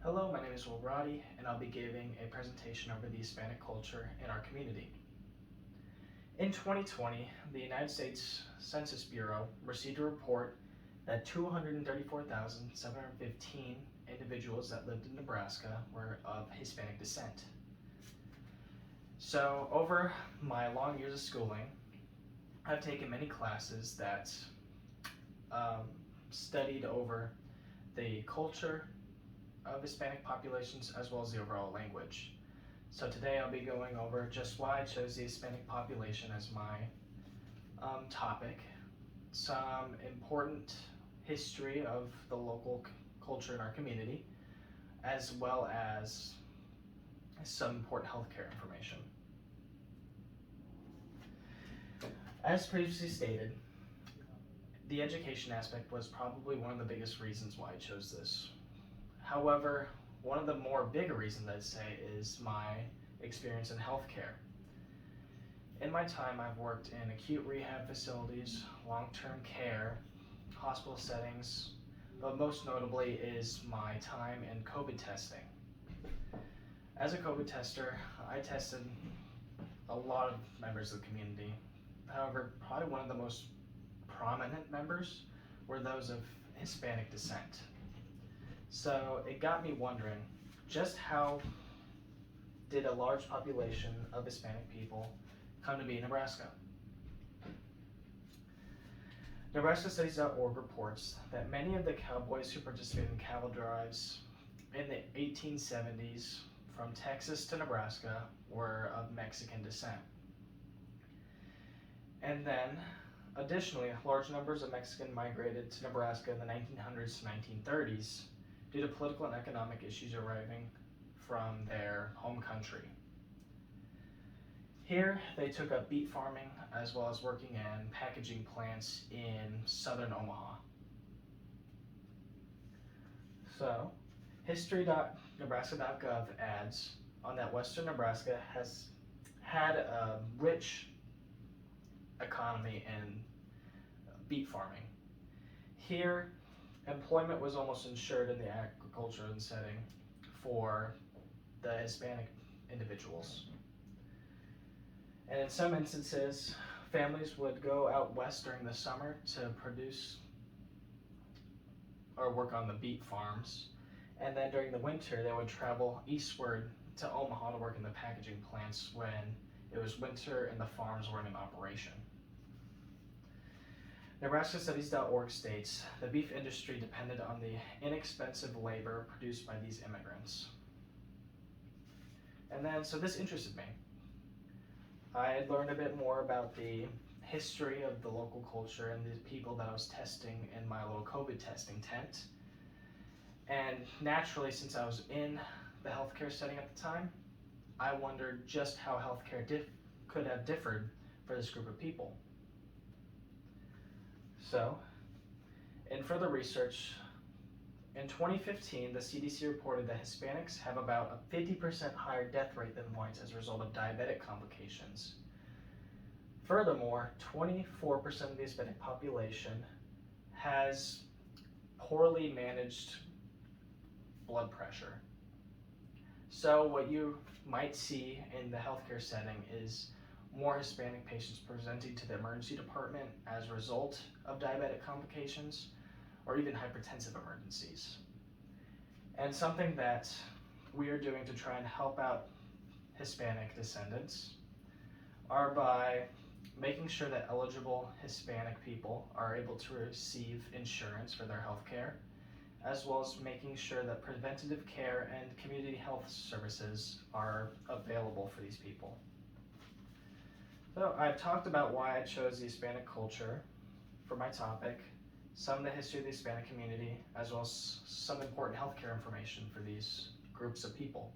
Hello, my name is Will Roddy, and I'll be giving a presentation over the Hispanic culture in our community. In 2020, the United States Census Bureau received a report that 234,715 individuals that lived in Nebraska were of Hispanic descent. So, over my long years of schooling, I've taken many classes that studied over the culture of Hispanic populations as well as the overall language. So today I'll be going over just why I chose the Hispanic population as my topic, some important history of the local culture in our community, as well as some important healthcare information. As previously stated, the education aspect was probably one of the biggest reasons why I chose this. However, one of the more bigger reasons I'd say is my experience in healthcare. In my time, I've worked in acute rehab facilities, long-term care, hospital settings, but most notably is my time in COVID testing. As a COVID tester, I tested a lot of members of the community. However, probably one of the most prominent members were those of Hispanic descent. So it got me wondering, just how did a large population of Hispanic people come to be in Nebraska? NebraskaStudies.org reports that many of the cowboys who participated in cattle drives in the 1870s from Texas to Nebraska were of Mexican descent. And then, additionally, large numbers of Mexicans migrated to Nebraska in the 1900s to 1930s due to political and economic issues arriving from their home country. Here, they took up beet farming as well as working in packaging plants in southern Omaha. So, history.nebraska.gov adds on that western Nebraska has had a rich economy in beet farming. Here, employment was almost ensured in the agriculture setting for the Hispanic individuals. And in some instances, families would go out west during the summer to produce or work on the beet farms. And then during the winter, they would travel eastward to Omaha to work in the packaging plants when it was winter and the farms weren't in operation. NebraskaStudies.org states the beef industry depended on the inexpensive labor produced by these immigrants. And then, so this interested me. I had learned a bit more about the history of the local culture and the people that I was testing in my little COVID testing tent. And naturally, since I was in the healthcare setting at the time, I wondered just how healthcare could have differed for this group of people. So, in further research, in 2015, the CDC reported that Hispanics have about a 50% higher death rate than whites as a result of diabetic complications. Furthermore, 24% of the Hispanic population has poorly managed blood pressure. So what you might see in the healthcare setting is more Hispanic patients presenting to the emergency department as a result of diabetic complications or even hypertensive emergencies. And something that we are doing to try and help out Hispanic descendants are by making sure that eligible Hispanic people are able to receive insurance for their health care, as well as making sure that preventative care and community health services are available for these people. So I've talked about why I chose the Hispanic culture for my topic, some of the history of the Hispanic community, as well as some important healthcare information for these groups of people.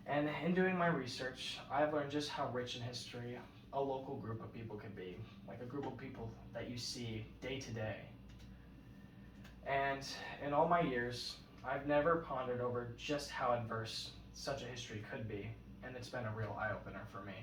And in doing my research, I've learned just how rich in history a local group of people can be, like a group of people that you see day to day. And in all my years, I've never pondered over just how adverse such a history could be, and it's been a real eye-opener for me.